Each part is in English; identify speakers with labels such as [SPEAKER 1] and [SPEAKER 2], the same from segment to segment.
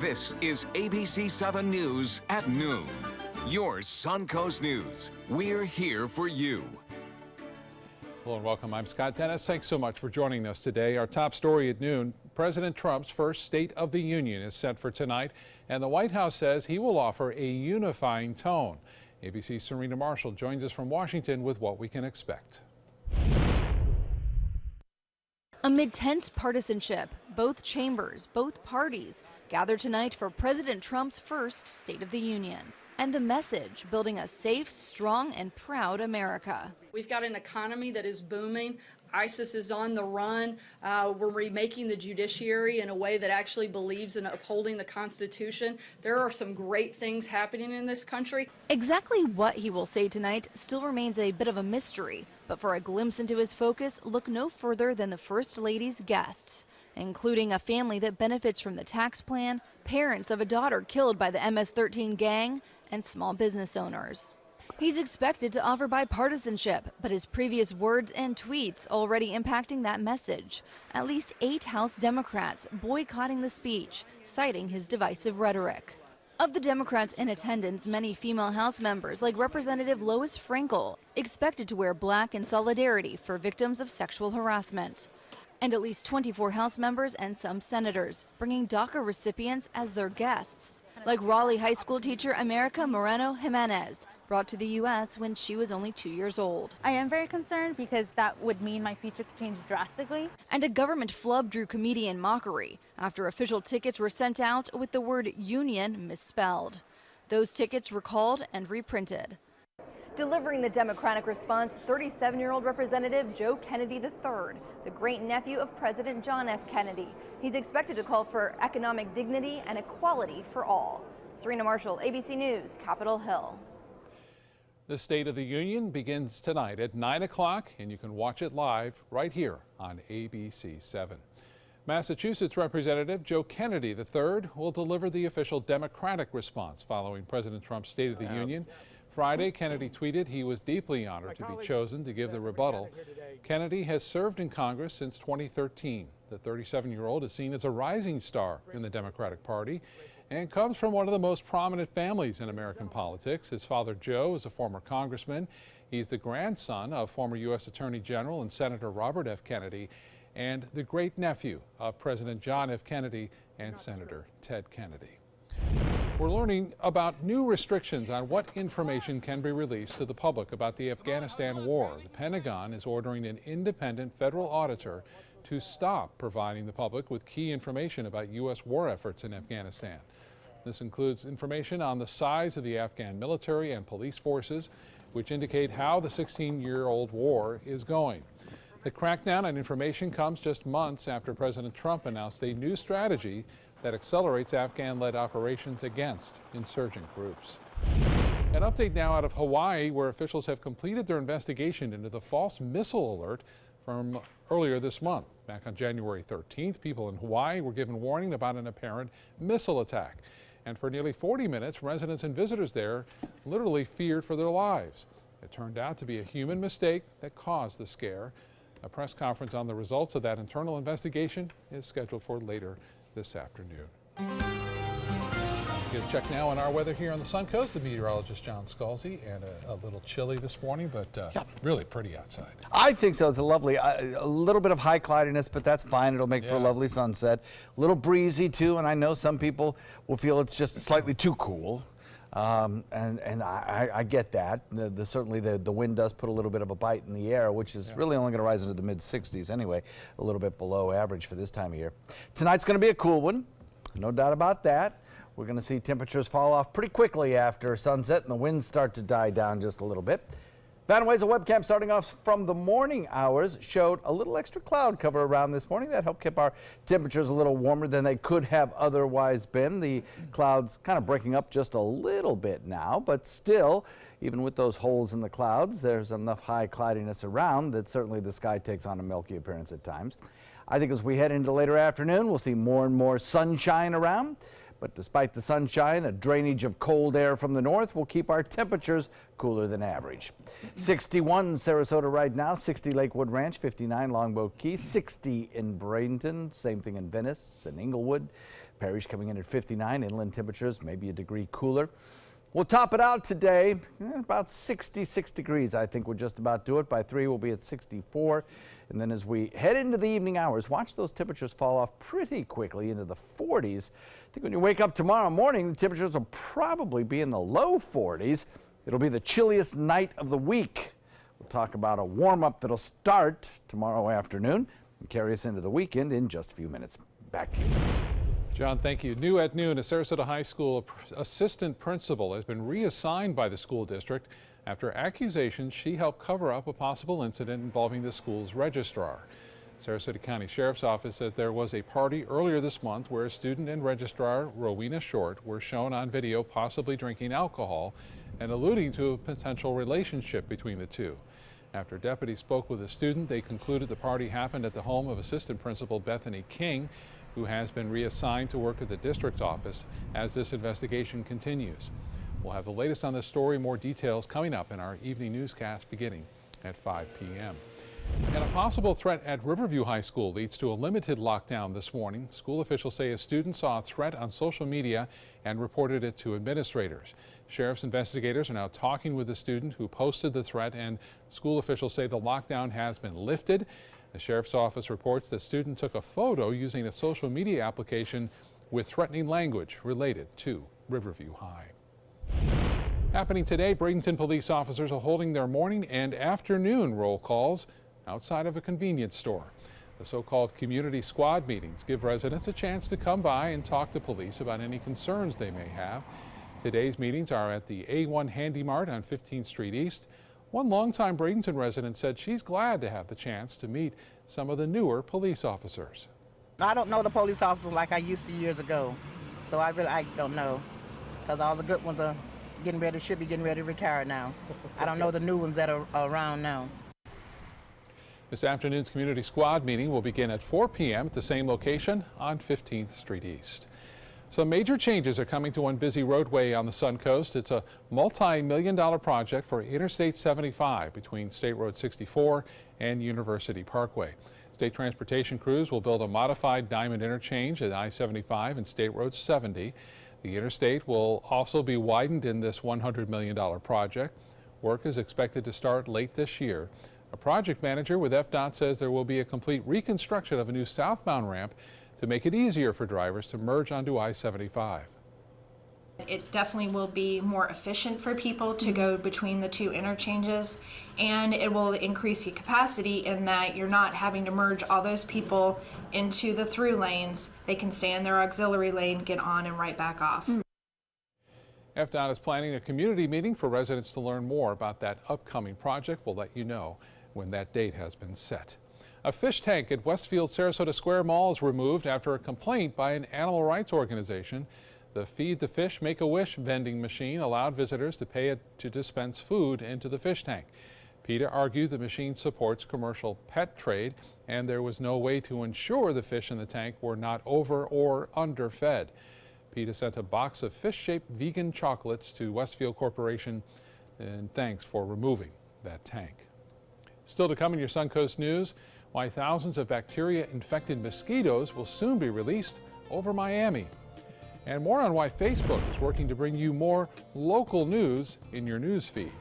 [SPEAKER 1] This is ABC 7 News at noon. Your Suncoast News. We're here for you.
[SPEAKER 2] Hello and welcome. I'm Scott Dennis. Thanks so much for joining us today. Our top story at noon, President Trump's first State of the Union is set for tonight, and the White House says he will offer a unifying tone. ABC's Serena Marshall joins us from Washington with what we can expect.
[SPEAKER 3] Amid tense partisanship, both chambers, both parties gather tonight for President Trump's first State of the Union. And the message, building a safe, strong, and proud America.
[SPEAKER 4] We've got an economy that is booming. ISIS is on the run. We're remaking the judiciary in a way that actually believes in upholding the Constitution. There are some great things happening in this country.
[SPEAKER 3] Exactly what he will say tonight still remains a bit of a mystery. But for a glimpse into his focus, look no further than the First Lady's guests, including a family that benefits from the tax plan, parents of a daughter killed by the MS-13 gang, and small business owners. He's expected to offer bipartisanship, but his previous words and tweets already impacting that message. At least 8 House Democrats boycotting the speech, citing his divisive rhetoric. Of the Democrats in attendance, many female House members, like Representative Lois Frankel, expected to wear black in solidarity for victims of sexual harassment. And at least 24 House members and some senators, bringing DACA recipients as their guests, like Raleigh High School teacher America Moreno Jimenez, brought to the U.S. when she was only 2 years old.
[SPEAKER 5] I am very concerned because that would mean my future could change drastically.
[SPEAKER 3] And a government flub drew comedian mockery after official tickets were sent out with the word union misspelled. Those tickets recalled and reprinted. Delivering the Democratic response, 37-year-old Representative Joe Kennedy III, the great-nephew of President John F. Kennedy. He's expected to call for economic dignity and equality for all. Serena Marshall, ABC News, Capitol Hill.
[SPEAKER 2] The State of the Union begins tonight at 9 o'clock, and you can watch it live right here on ABC 7. Massachusetts Representative Joe Kennedy III will deliver the official Democratic response following President Trump's State of the Union. Friday, Kennedy tweeted he was deeply honored to be chosen to give the rebuttal. Kennedy has served in Congress since 2013. The 37-year-old is seen as a rising star in the Democratic Party and comes from one of the most prominent families in American politics. His father, Joe, is a former congressman. He's the grandson of former U.S. Attorney General and Senator Robert F. Kennedy and the great-nephew of President John F. Kennedy and Senator Ted Kennedy. We're learning about new restrictions on what information can be released to the public about the Afghanistan war. The Pentagon is ordering an independent federal auditor to stop providing the public with key information about U.S. war efforts in Afghanistan. This includes information on the size of the Afghan military and police forces, which indicate how the 16-year-old war is going. The crackdown on information comes just months after President Trump announced a new strategy that accelerates Afghan-led operations against insurgent groups. An update now out of Hawaii, where officials have completed their investigation into the false missile alert from earlier this month. Back on January 13th, people in Hawaii were given warning about an apparent missile attack. And for nearly 40 minutes, residents and visitors there literally feared for their lives. It turned out to be a human mistake that caused the scare. A press conference on the results of that internal investigation is scheduled for later this afternoon. Get a check now on our weather here on the Suncoast. The meteorologist John Scalzi, and a little chilly this morning, but really pretty outside.
[SPEAKER 6] I think so. It's a lovely, a little bit of high cloudiness, but that's fine. It'll make for a lovely sunset. A little breezy too, and I know some people will feel it's just slightly too cool. And I get that. Certainly the wind does put a little bit of a bite in the air, which is really only going to rise into the mid-60s anyway, a little bit below average for this time of year. Tonight's going to be a cool one, no doubt about that. We're going to see temperatures fall off pretty quickly after sunset and the winds start to die down just a little bit. Vanaway's webcam starting off from the morning hours showed a little extra cloud cover around this morning. That helped keep our temperatures a little warmer than they could have otherwise been. The clouds kind of breaking up just a little bit now, but still, even with those holes in the clouds, there's enough high cloudiness around that certainly the sky takes on a milky appearance at times. I think as we head into later afternoon, we'll see more and more sunshine around. But despite the sunshine, a drainage of cold air from the north will keep our temperatures cooler than average. 61 Sarasota right now, 60 Lakewood Ranch, 59 Longboat Key, 60 in Bradenton, same thing in Venice and Inglewood, Parrish coming in at 59. Inland temperatures maybe a degree cooler. We'll top it out today, about 66 degrees. I think we'll just about do it. By 3, we'll be at 64. And then as we head into the evening hours, watch those temperatures fall off pretty quickly into the 40s. I think when you wake up tomorrow morning, the temperatures will probably be in the low 40s. It'll be the chilliest night of the week. We'll talk about a warm-up that'll start tomorrow afternoon and carry us into the weekend in just a few minutes. Back to you.
[SPEAKER 2] John, thank you. New at noon, a Sarasota High School assistant principal has been reassigned by the school district after accusations she helped cover up a possible incident involving the school's registrar. Sarasota County Sheriff's Office said there was a party earlier this month where a student and registrar, Rowena Short, were shown on video possibly drinking alcohol and alluding to a potential relationship between the two. After deputies spoke with the student, they concluded the party happened at the home of Assistant Principal Bethany King, who has been reassigned to work at the district office as this investigation continues. We'll have the latest on this story, more details coming up in our evening newscast beginning at 5 p.m. And a possible threat at Riverview High School leads to a limited lockdown this morning. School officials say a student saw a threat on social media and reported it to administrators. Sheriff's investigators are now talking with the student who posted the threat, and school officials say the lockdown has been lifted. The sheriff's office reports the student took a photo using a social media application with threatening language related to Riverview High. Happening today, Bradenton police officers are holding their morning and afternoon roll calls outside of a convenience store. The so-called community squad meetings give residents a chance to come by and talk to police about any concerns they may have. Today's meetings are at the A1 Handy Mart on 15th Street East. One longtime Bradenton resident said she's glad to have the chance to meet some of the newer police officers.
[SPEAKER 7] I don't know the police officers like I used to years ago, so I just don't know, because all the good ones are should be getting ready to retire now. I don't know the new ones that are around now.
[SPEAKER 2] This afternoon's community squad meeting will begin at 4 p.m. at the same location on 15th Street East. Some major changes are coming to one busy roadway on the Suncoast. It's a multi-million-dollar project for Interstate 75 between State Road 64 and University Parkway. State transportation crews will build a modified diamond interchange at I-75 and State Road 70. The interstate will also be widened in this $100 million project. Work is expected to start late this year. A project manager with FDOT says there will be a complete reconstruction of a new southbound ramp to make it easier for drivers to merge onto I-75.
[SPEAKER 8] It definitely will be more efficient for people to go between the two interchanges, and it will increase the capacity in that you're not having to merge all those people into the through lanes. They can stay in their auxiliary lane, get on and right back off.
[SPEAKER 2] FDOT is planning a community meeting for residents to learn more about that upcoming project. We'll let you know when that date has been set. A fish tank at Westfield Sarasota Square Mall is removed after a complaint by an animal rights organization. The Feed the Fish Make-A-Wish vending machine allowed visitors to pay it to dispense food into the fish tank. PETA argued the machine supports commercial pet trade and there was no way to ensure the fish in the tank were not over or underfed. PETA sent a box of fish-shaped vegan chocolates to Westfield Corporation in thanks for removing that tank. Still to come in your Suncoast News, why thousands of bacteria-infected mosquitoes will soon be released over Miami. And more on why Facebook is working to bring you more local news in your news feed.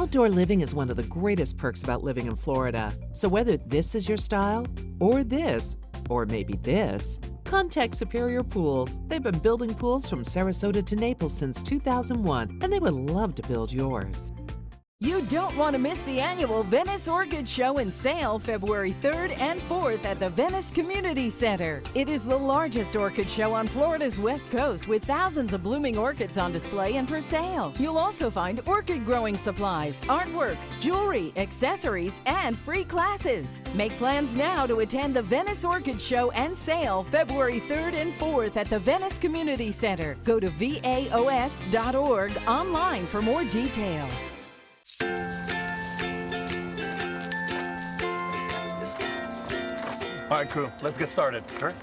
[SPEAKER 9] Outdoor living is one of the greatest perks about living in Florida. So whether this is your style, or this, or maybe this, contact Superior Pools. They've been building pools from Sarasota to Naples since 2001, and they would love to build yours.
[SPEAKER 10] You don't want to miss the annual Venice Orchid Show and Sale February 3rd and 4th at the Venice Community Center. It is the largest orchid show on Florida's west coast with thousands of blooming orchids on display and for sale. You'll also find orchid growing supplies, artwork, jewelry, accessories, and free classes. Make plans now to attend the Venice Orchid Show and Sale February 3rd and 4th at the Venice Community Center. Go to vaos.org online for more details.
[SPEAKER 11] All right, crew, let's get started. Sure.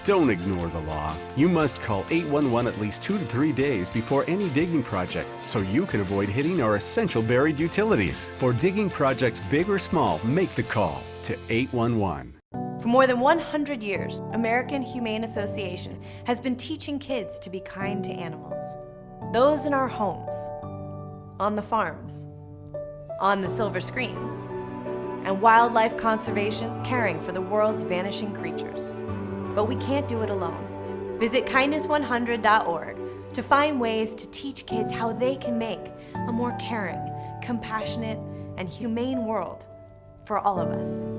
[SPEAKER 12] Don't ignore the law. You must call 811 at least 2 to 3 days before any digging project so you can avoid hitting our essential buried utilities. For digging projects big or small, make the call to 811.
[SPEAKER 13] For more than 100 years, American Humane Association has been teaching kids to be kind to animals. Those in our homes, on the farms, on the silver screen, and wildlife conservation, caring for the world's vanishing creatures. But we can't do it alone. Visit kindness100.org to find ways to teach kids how they can make a more caring, compassionate, and humane world for all of us.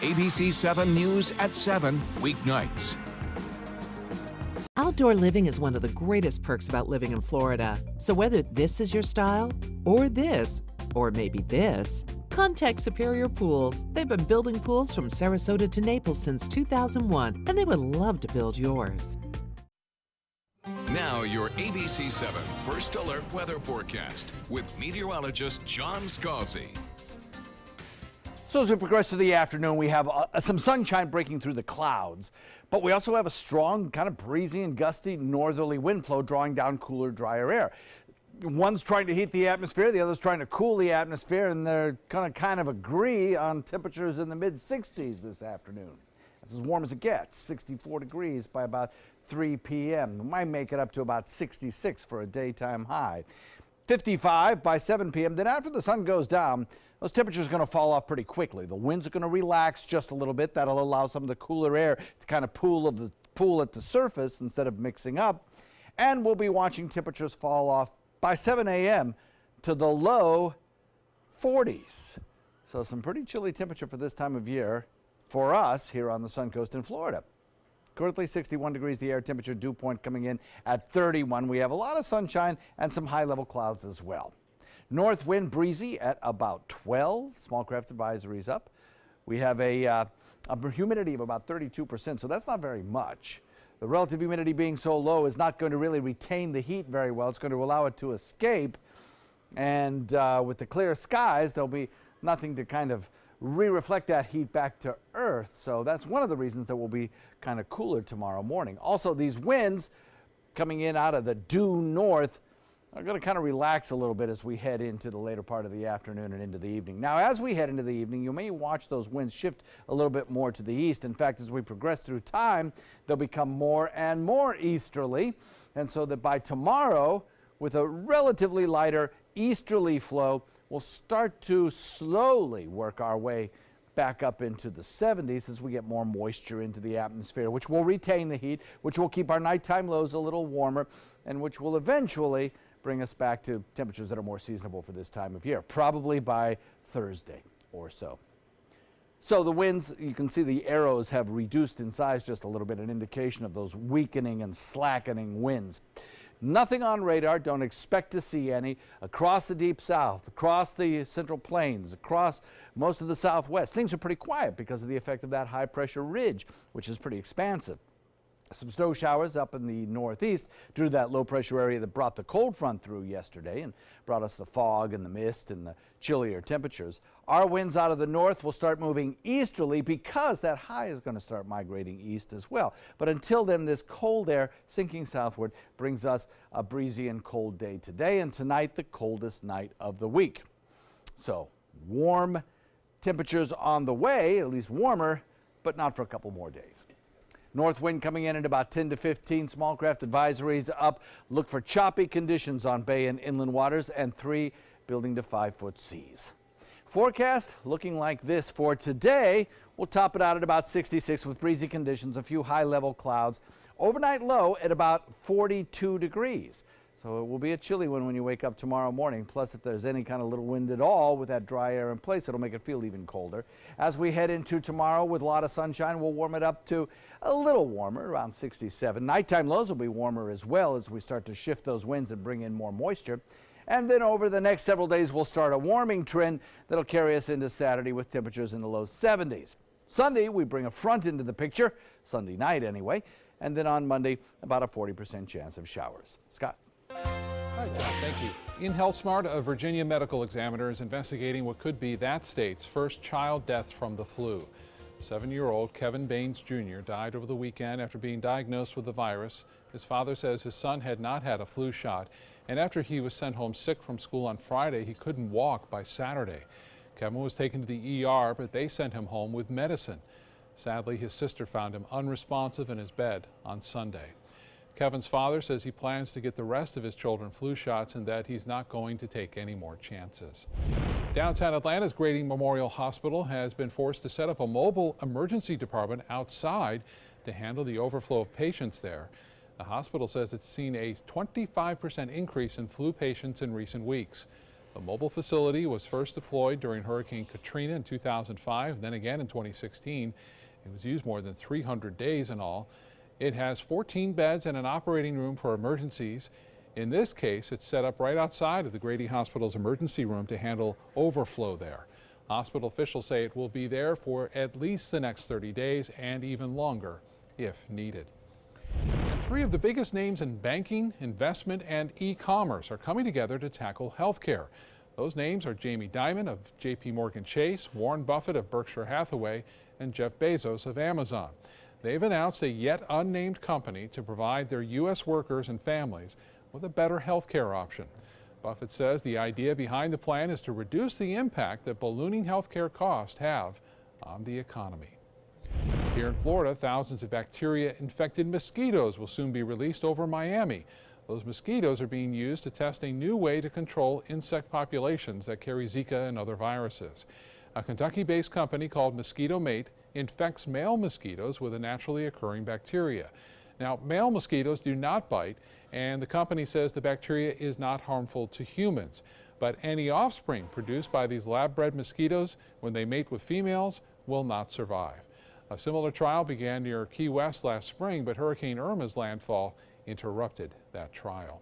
[SPEAKER 1] ABC 7 News at 7, weeknights.
[SPEAKER 9] Outdoor living is one of the greatest perks about living in Florida. So whether this is your style, or this, or maybe this, contact Superior Pools. They've been building pools from Sarasota to Naples since 2001, and they would love to build yours.
[SPEAKER 1] Now your ABC 7 First Alert weather forecast with meteorologist John Scalzi.
[SPEAKER 6] So as we progress to the afternoon, we have some sunshine breaking through the clouds, but we also have a strong, kind of breezy and gusty northerly wind flow drawing down cooler, drier air. One's trying to heat the atmosphere, the other's trying to cool the atmosphere, and they're kind of agree on temperatures in the mid-60s this afternoon. That's as warm as it gets, 64 degrees by about 3 p.m. We might make it up to about 66 for a daytime high. 55 by 7 p.m. Then after the sun goes down, those temperatures are going to fall off pretty quickly. The winds are going to relax just a little bit. That'll allow some of the cooler air to kind of pool at the surface instead of mixing up. And we'll be watching temperatures fall off by 7 a.m. to the low 40s. So some pretty chilly temperature for this time of year for us here on the Sun Coast in Florida. Currently 61 degrees, the air temperature, dew point coming in at 31. We have a lot of sunshine and some high-level clouds as well. North wind breezy at about 12. Small craft advisories up. We have a humidity of about 32%, so that's not very much. The relative humidity being so low is not going to really retain the heat very well. It's going to allow it to escape. And with the clear skies, there'll be nothing to kind of reflect that heat back to Earth. So that's one of the reasons that we'll be kind of cooler tomorrow morning. Also, these winds coming in out of the due north are going to kind of relax a little bit as we head into the later part of the afternoon and into the evening. Now, as we head into the evening, you may watch those winds shift a little bit more to the east. In fact, as we progress through time, they'll become more and more easterly. And so that by tomorrow, with a relatively lighter easterly flow, we'll start to slowly work our way back up into the 70s as we get more moisture into the atmosphere, which will retain the heat, which will keep our nighttime lows a little warmer, and which will eventually bring us back to temperatures that are more seasonable for this time of year, probably by Thursday or so. So the winds, you can see the arrows have reduced in size just a little bit, an indication of those weakening and slackening winds. Nothing on radar, don't expect to see any. Across the deep south, across the central plains, across most of the southwest, things are pretty quiet because of the effect of that high pressure ridge, which is pretty expansive. Some snow showers up in the northeast due to that low pressure area that brought the cold front through yesterday and brought us the fog and the mist and the chillier temperatures. Our winds out of the north will start moving easterly because that high is going to start migrating east as well. But until then, this cold air sinking southward brings us a breezy and cold day today, and tonight the coldest night of the week. So warm temperatures on the way, at least warmer, but not for a couple more days. North wind coming in at about 10 to 15. Small craft advisories up. Look for choppy conditions on bay and inland waters and 3 building to 5 foot seas. Forecast looking like this for today. We'll top it out at about 66 with breezy conditions, a few high-level clouds. Overnight low at about 42 degrees. So it will be a chilly one when you wake up tomorrow morning. Plus, if there's any kind of little wind at all with that dry air in place, it'll make it feel even colder. As we head into tomorrow with a lot of sunshine, we'll warm it up to a little warmer, around 67. Nighttime lows will be warmer as well as we start to shift those winds and bring in more moisture. And then over the next several days, we'll start a warming trend that'll carry us into Saturday with temperatures in the low 70s. Sunday, we bring a front into the picture, Sunday night anyway. And then on Monday, about a 40% chance of showers. Scott.
[SPEAKER 2] Hi, John. Thank you. In HealthSmart, a Virginia medical examiner is investigating what could be that state's first child deaths from the flu. 7-year-old Kevin Baines Jr. died over the weekend after being diagnosed with the virus. His father says his son had not had a flu shot, and after he was sent home sick from school on Friday, he couldn't walk by Saturday. Kevin was taken to the ER, but they sent him home with medicine. Sadly, his sister found him unresponsive in his bed on Sunday. Kevin's father says he plans to get the rest of his children flu shots and that he's not going to take any more chances. Downtown Atlanta's Grady Memorial Hospital has been forced to set up a mobile emergency department outside to handle the overflow of patients there. The hospital says it's seen a 25% increase in flu patients in recent weeks. The mobile facility was first deployed during Hurricane Katrina in 2005, then again in 2016. It was used more than 300 days in all. It has 14 beds and an operating room for emergencies. In this case, it's set up right outside of the Grady Hospital's emergency room to handle overflow there. Hospital officials say it will be there for at least the next 30 days and even longer if needed. And 3 of the biggest names in banking, investment, and e-commerce are coming together to tackle healthcare. Those names are Jamie Dimon of JP Morgan Chase, Warren Buffett of Berkshire Hathaway, and Jeff Bezos of Amazon. They've announced a yet unnamed company to provide their U.S. workers and families with a better health care option. Buffett says the idea behind the plan is to reduce the impact that ballooning health care costs have on the economy. Here in Florida, thousands of bacteria-infected mosquitoes will soon be released over Miami. Those mosquitoes are being used to test a new way to control insect populations that carry Zika and other viruses. A Kentucky-based company called Mosquito Mate infects male mosquitoes with a naturally occurring bacteria. Now, male mosquitoes do not bite, and the company says the bacteria is not harmful to humans. But any offspring produced by these lab-bred mosquitoes, when they mate with females, will not survive. A similar trial began near Key West last spring, but Hurricane Irma's landfall interrupted that trial.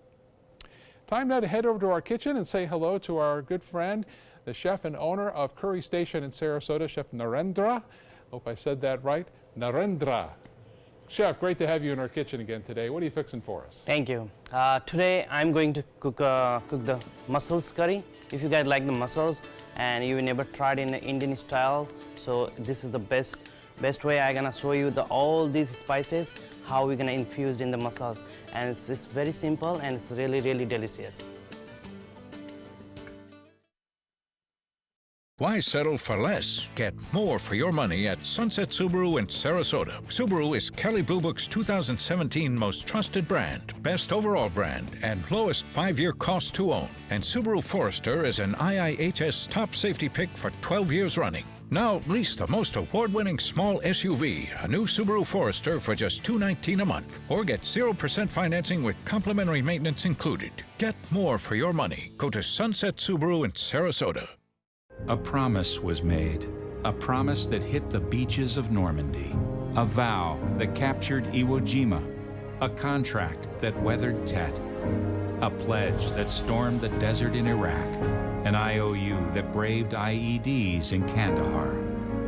[SPEAKER 2] Time now to head over to our kitchen and say hello to our good friend, the chef and owner of Curry Station in Sarasota, Chef Narendra. Hope I said that right. Narendra. Chef, great to have you in our kitchen again today. What are you fixing for us?
[SPEAKER 14] Thank you. Today I'm going to cook the mussels curry. If you guys like the mussels and you never tried in the Indian style, so this is the best way. I'm gonna show you all these spices, how we're gonna infuse in the mussels, and it's very simple and it's really delicious.
[SPEAKER 15] Why settle for less? Get more for your money at Sunset Subaru in Sarasota. Subaru is Kelley Blue Book's 2017 most trusted brand, best overall brand, and lowest 5-year cost to own. And Subaru Forester is an IIHS top safety pick for 12 years running. Now lease the most award-winning small SUV, a new Subaru Forester, for just $219 a month. Or get 0% financing with complimentary maintenance included. Get more for your money. Go to Sunset Subaru in Sarasota.
[SPEAKER 16] A promise was made, a promise that hit the beaches of Normandy, a vow that captured Iwo Jima, a contract that weathered Tet, a pledge that stormed the desert in Iraq, an IOU that braved IEDs in Kandahar.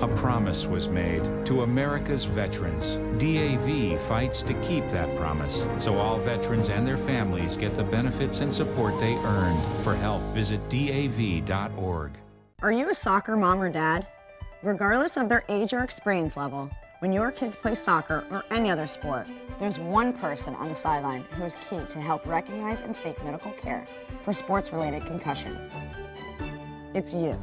[SPEAKER 16] A promise was made to America's veterans. DAV fights to keep that promise, so all veterans and their families get the benefits and support they earned. For help, visit DAV.org.
[SPEAKER 17] Are you a soccer mom or dad? Regardless of their age or experience level, when your kids play soccer or any other sport, there's one person on the sideline who is key to help recognize and seek medical care for sports-related concussion. It's you.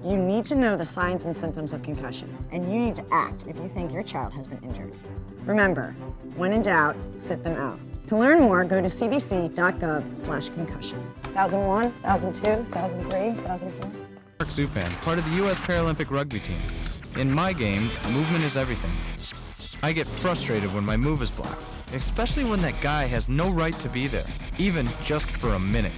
[SPEAKER 17] You need to know the signs and symptoms of concussion, and you need to act if you think your child has been injured. Remember, when in doubt, sit them out. To learn more, go to cdc.gov/concussion. 2001, 2002, 2003, 2004.
[SPEAKER 18] Mark Zupan, part of the U.S. Paralympic rugby team. In my game, movement is everything. I get frustrated when my move is blocked, especially when that guy has no right to be there, even just for a minute.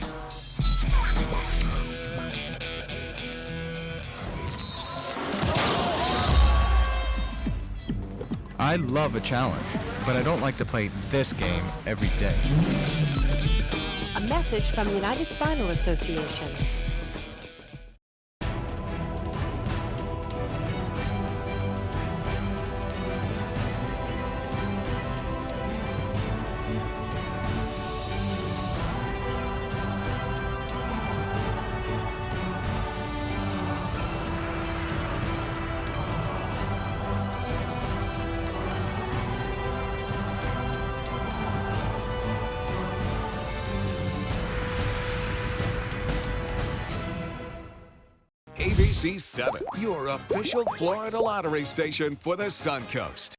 [SPEAKER 18] I love a challenge, but I don't like to play this game every day.
[SPEAKER 19] A message from the United Spinal Association.
[SPEAKER 1] ABC 7, your official Florida lottery station for the Suncoast.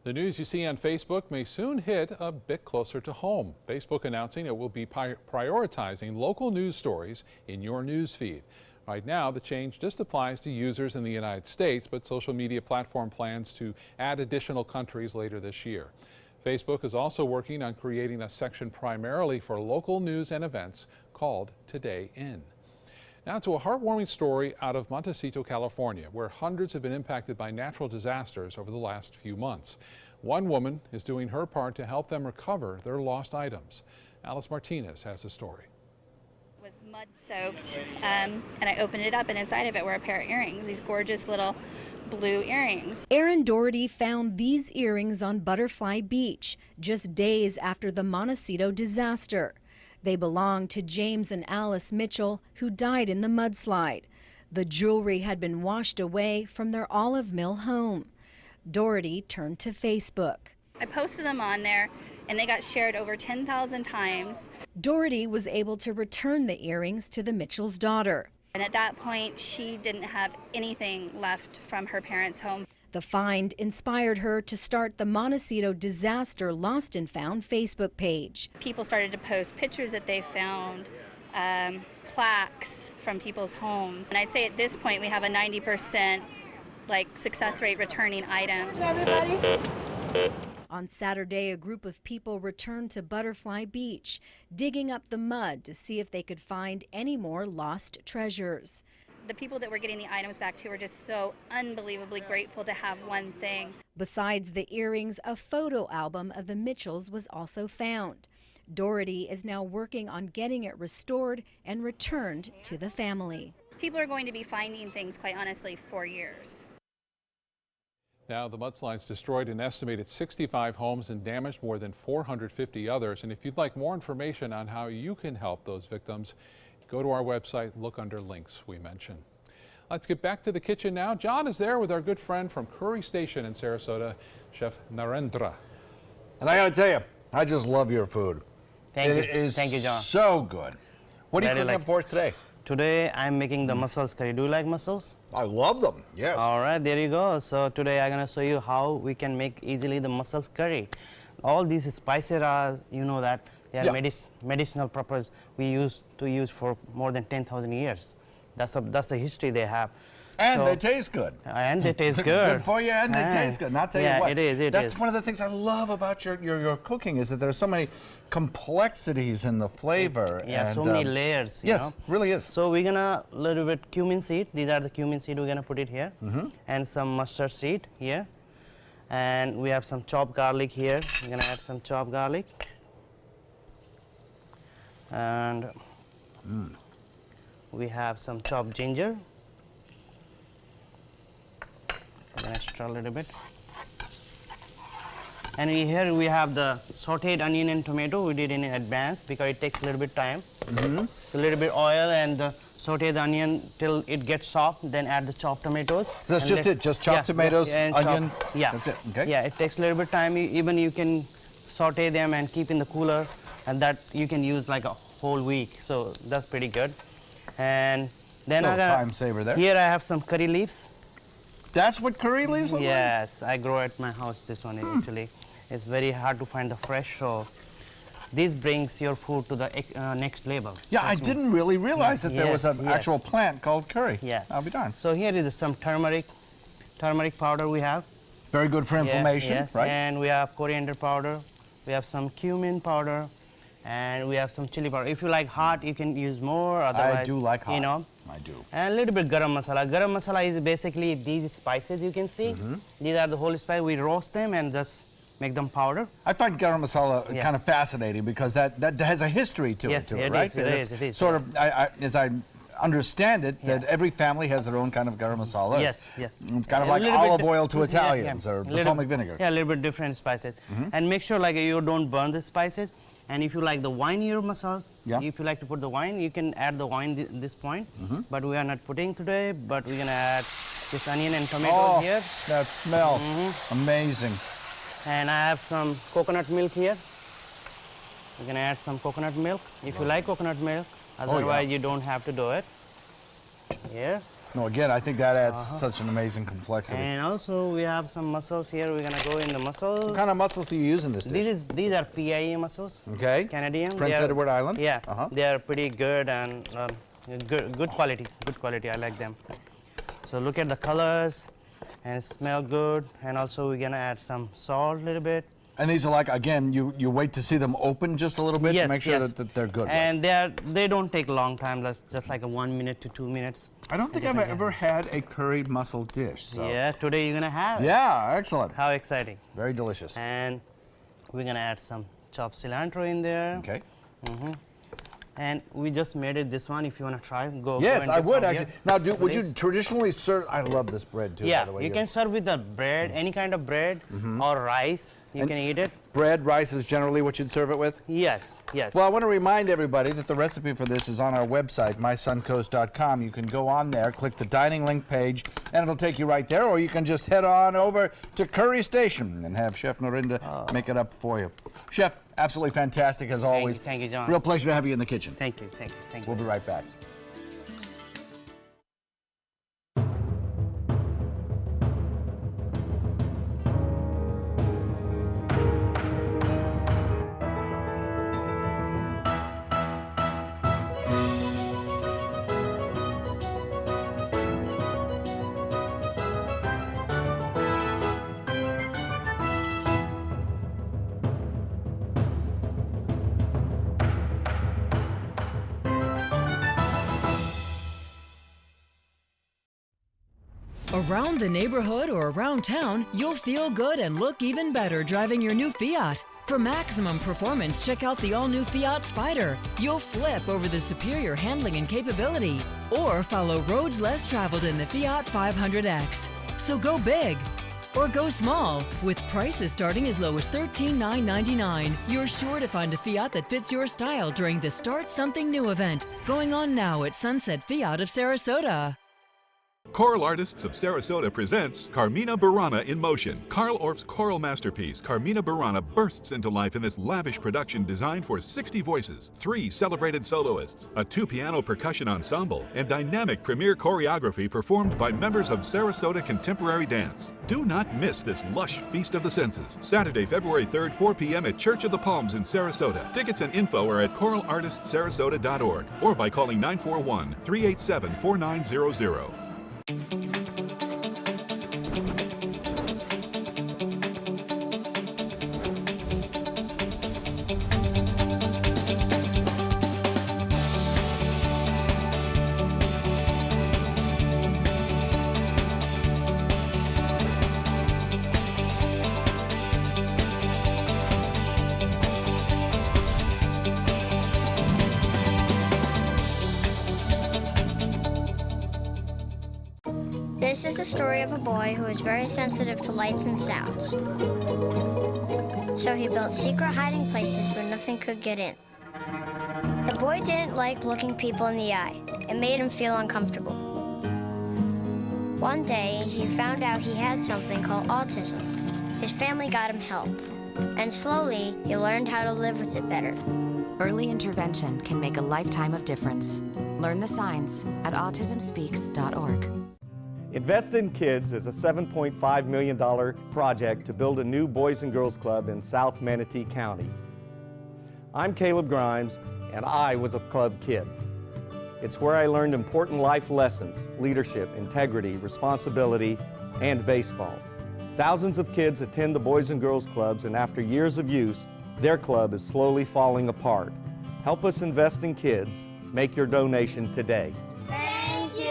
[SPEAKER 2] The news you see on Facebook may soon hit a bit closer to home. Facebook announcing it will be prioritizing local news stories in your news feed. Right now, the change just applies to users in the United States, but social media platform plans to add additional countries later this year. Facebook is also working on creating a section primarily for local news and events called Today In. Now to a heartwarming story out of Montecito, California, where hundreds have been impacted by natural disasters over the last few months. One woman is doing her part to help them recover their lost items. Alice Martinez has the story.
[SPEAKER 20] It was mud soaked, and I opened it up, and inside of it were a pair of earrings, these gorgeous little blue earrings.
[SPEAKER 21] Erin Doherty found these earrings on Butterfly Beach just days after the Montecito disaster. They belonged to James and Alice Mitchell, who died in the mudslide. The jewelry had been washed away from their Olive Mill home. Doherty turned to Facebook.
[SPEAKER 20] I posted them on there, and they got shared over 10,000 times.
[SPEAKER 21] Doherty was able to return the earrings to the Mitchell's daughter.
[SPEAKER 20] And at that point, she didn't have anything left from her parents' home.
[SPEAKER 21] The find inspired her to start the Montecito Disaster Lost and Found Facebook page.
[SPEAKER 20] People started to post pictures that they found, plaques from people's homes. And I'd say at this point we have a 90% success rate returning items.
[SPEAKER 21] On Saturday, a group of people returned to Butterfly Beach, digging up the mud to see if they could find any more lost treasures.
[SPEAKER 20] The people that were getting the items back to were just so unbelievably grateful to have one thing.
[SPEAKER 21] Besides the earrings, a photo album of the Mitchells was also found. Doherty is now working on getting it restored and returned to the family.
[SPEAKER 20] People are going to be finding things, quite honestly, for years.
[SPEAKER 2] Now, the mudslides destroyed an estimated 65 homes and damaged more than 450 others. And if you'd like more information on how you can help those victims, go to our website, look under links we mentioned. Let's get back to the kitchen now. John is there with our good friend from Curry Station in Sarasota, Chef Narendra.
[SPEAKER 6] And I gotta tell you, I just love your food. It is
[SPEAKER 14] Thank you, John.
[SPEAKER 6] So good. What are you cooking up for us today?
[SPEAKER 14] Today I'm making the mussels curry. Do you like mussels?
[SPEAKER 6] I love them, yes.
[SPEAKER 14] All right, there you go. So today I'm gonna show you how we can make easily the mussels curry. All these spices are, you know that, they are medicinal purpose we used to use for more than 10,000 years. That's the history they have.
[SPEAKER 6] And they taste good.
[SPEAKER 14] And they taste good.
[SPEAKER 6] Good for you, and they taste good. And I'll tell you what,
[SPEAKER 14] it is.
[SPEAKER 6] That's one of the things I love about your cooking is that there's so many complexities in the flavor.
[SPEAKER 14] Yeah,
[SPEAKER 6] and,
[SPEAKER 14] so many layers.
[SPEAKER 6] Yes,
[SPEAKER 14] you know?
[SPEAKER 6] really is.
[SPEAKER 14] So we're gonna little bit cumin seed. These are the cumin seed we're gonna put it here, and some mustard seed here, and we have some chopped garlic here. We're gonna add some chopped garlic, and we have some chopped ginger. Extra a little bit, and here we have the sautéed onion and tomato. We did in advance because it takes a little bit time. So a little bit oil and saute the onion till it gets soft. Then add the chopped tomatoes.
[SPEAKER 6] That's just it. Just chopped tomatoes, onion. That's it. Okay.
[SPEAKER 14] Yeah, it takes a little bit of time. Even you can saute them and keep in the cooler, and that you can use like a whole week. So that's pretty good. And then
[SPEAKER 6] time saver there.
[SPEAKER 14] Here I have some curry leaves.
[SPEAKER 6] That's what curry leaves look like?
[SPEAKER 14] Yes, I grow at my house this one actually. It's very hard to find the fresh, so this brings your food to the next level.
[SPEAKER 6] Yeah, I didn't really realize that there was an actual plant called curry.
[SPEAKER 14] Yeah.
[SPEAKER 6] I'll be darned.
[SPEAKER 14] So here is some turmeric powder we have.
[SPEAKER 6] Very good for inflammation, right?
[SPEAKER 14] And we have coriander powder. We have some cumin powder. And we have some chili powder. If you like hot, you can use more. Otherwise,
[SPEAKER 6] I do like hot.
[SPEAKER 14] You know.
[SPEAKER 6] I do.
[SPEAKER 14] And a little bit garam masala. Garam masala is basically these spices you can see. These are the whole spices. We roast them and just make them powder.
[SPEAKER 6] I find garam masala kind of fascinating because that has a history to it, right?
[SPEAKER 14] It is.
[SPEAKER 6] Sort of, as I understand it, that every family has their own kind of garam masala.
[SPEAKER 14] Yes.
[SPEAKER 6] It's kind of like olive oil to Italians or balsamic vinegar.
[SPEAKER 14] Yeah, a little bit different spices. And make sure like you don't burn the spices. And if you like the wineier masalas, if you like to put the wine, you can add the wine at this point. But we are not putting today, but we're gonna add this onion and tomatoes here.
[SPEAKER 6] That smell, amazing.
[SPEAKER 14] And I have some coconut milk here. We're gonna add some coconut milk. If you like coconut milk, otherwise you don't have to do it. Here.
[SPEAKER 6] No, again, I think that adds such an amazing complexity.
[SPEAKER 14] And also we have some mussels here. We're gonna go in the mussels.
[SPEAKER 6] What kind of mussels do you use in this dish?
[SPEAKER 14] These are PIE mussels.
[SPEAKER 6] Okay.
[SPEAKER 14] Canadian.
[SPEAKER 6] Prince Edward Island.
[SPEAKER 14] Yeah. They are pretty good and good quality. Good quality. I like them. So look at the colors and smell good. And also we're gonna add some salt a little bit.
[SPEAKER 6] And these are like, again, you wait to see them open just a little bit to make sure that they're good.
[SPEAKER 14] And they don't take a long time, just like a 1 minute to 2 minutes.
[SPEAKER 6] I don't think I've ever had a curried mussel dish. So.
[SPEAKER 14] Yeah, today you're gonna have it.
[SPEAKER 6] Yeah, excellent.
[SPEAKER 14] How exciting.
[SPEAKER 6] Very delicious.
[SPEAKER 14] And we're gonna add some chopped cilantro in there.
[SPEAKER 6] Okay.
[SPEAKER 14] And we just made it this one. If you want to try, go.
[SPEAKER 6] Yes, I would actually. Now, would you
[SPEAKER 14] Please.
[SPEAKER 6] traditionally serve? I love this bread too.
[SPEAKER 14] Yeah,
[SPEAKER 6] by the way.
[SPEAKER 14] you can serve with the bread, any kind of bread or rice. You can eat it.
[SPEAKER 6] Bread, rice is generally what you'd serve it with?
[SPEAKER 14] Yes.
[SPEAKER 6] Well, I want to remind everybody that the recipe for this is on our website, mysuncoast.com. You can go on there, click the dining link page, and it'll take you right there. Or you can just head on over to Curry Station and have Chef Norinda make it up for you. Chef, absolutely fantastic as always.
[SPEAKER 14] Thank you, John.
[SPEAKER 6] Real pleasure to have you in the kitchen.
[SPEAKER 14] Thank you.
[SPEAKER 6] We'll be right back.
[SPEAKER 4] Around the neighborhood or around town, you'll feel good and look even better driving your new Fiat. For maximum performance, check out the all-new Fiat Spider. You'll flip over the superior handling and capability. Or follow roads less traveled in the Fiat 500X. So go big or go small. With prices starting as low as $13,999, you're sure to find a Fiat that fits your style during the Start Something New event, going on now at Sunset Fiat of Sarasota.
[SPEAKER 22] Choral Artists of Sarasota presents Carmina Burana in Motion. Carl Orff's choral masterpiece, Carmina Burana, bursts into life in this lavish production designed for 60 voices, 3 celebrated soloists, a 2-piano percussion ensemble, and dynamic premiere choreography performed by members of Sarasota Contemporary Dance. Do not miss this lush feast of the senses. Saturday, February 3rd, 4 p.m. at Church of the Palms in Sarasota. Tickets and info are at choralartistsarasota.org or by calling 941-387-4900.
[SPEAKER 23] This is the story of a boy who is very sensitive to lights and sounds. So he built secret hiding places where nothing could get in. The boy didn't like looking people in the eye. It made him feel uncomfortable. One day, he found out he had something called autism. His family got him help. And slowly, he learned how to live with it better.
[SPEAKER 24] Early intervention can make a lifetime of difference. Learn the signs at autismspeaks.org.
[SPEAKER 25] Invest in Kids is a $7.5 million project to build a new Boys and Girls Club in South Manatee County. I'm Caleb Grimes, and I was a club kid. It's where I learned important life lessons: leadership, integrity, responsibility, and baseball. Thousands of kids attend the Boys and Girls Clubs, and after years of use, their club is slowly falling apart. Help us invest in kids. Make your donation today.
[SPEAKER 23] Thank you.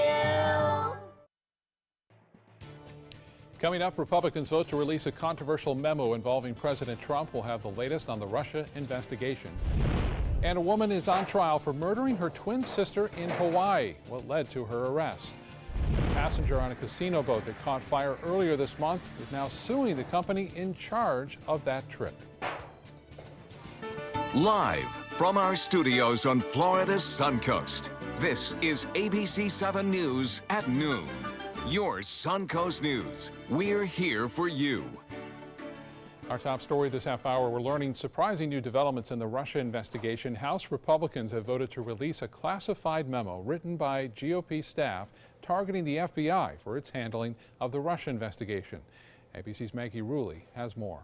[SPEAKER 2] Coming up, Republicans vote to release a controversial memo involving President Trump. We'll have the latest on the Russia investigation. And a woman is on trial for murdering her twin sister in Hawaii. What led to her arrest? A passenger on a casino boat that caught fire earlier this month is now suing the company in charge of that trip.
[SPEAKER 1] Live from our studios on Florida's Suncoast, this is ABC 7 News at noon. Your Suncoast News. We're here for you.
[SPEAKER 2] Our top story this half hour, we're learning surprising new developments in the Russia investigation. House Republicans have voted to release a classified memo written by GOP staff targeting the FBI for its handling of the Russia investigation. ABC's Maggie Rulli has more.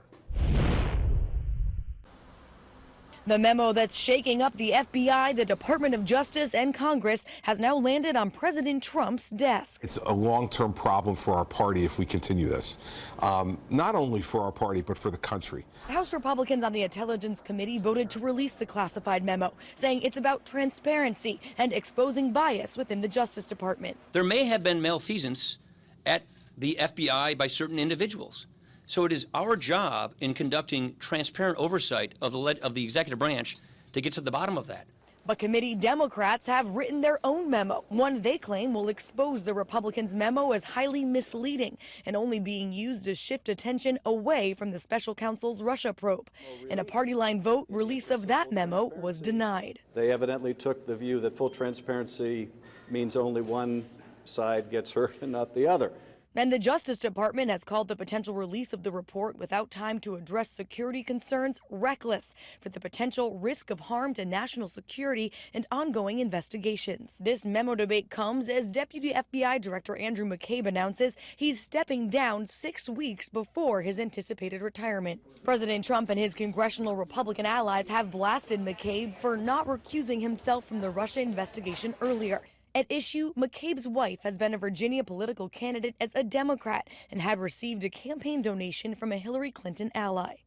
[SPEAKER 3] The memo that's shaking up the FBI, the Department of Justice, and Congress has now landed on President Trump's desk.
[SPEAKER 5] It's a long-term problem for our party if we continue this, not only for our party, but for the country.
[SPEAKER 3] House Republicans on the Intelligence Committee voted to release the classified memo, saying it's about transparency and exposing bias within the Justice Department.
[SPEAKER 7] There may have been malfeasance at the FBI by certain individuals. So it is our job in conducting transparent oversight of the executive branch to get to the bottom of that.
[SPEAKER 3] But committee Democrats have written their own memo, one they claim will expose the Republicans' memo as highly misleading and only being used to shift attention away from the special counsel's Russia probe. In a party line vote, release of that memo was denied.
[SPEAKER 8] They evidently took the view that full transparency means only one side gets hurt and not the other.
[SPEAKER 3] And the Justice Department has called the potential release of the report without time to address security concerns reckless for the potential risk of harm to national security and ongoing investigations. This memo debate comes as Deputy FBI Director Andrew McCabe announces he's stepping down 6 weeks before his anticipated retirement. President Trump and his congressional Republican allies have blasted McCabe for not recusing himself from the Russia investigation earlier. At issue, McCabe's wife has been a Virginia political candidate as a Democrat and had received a campaign donation from a Hillary Clinton ally.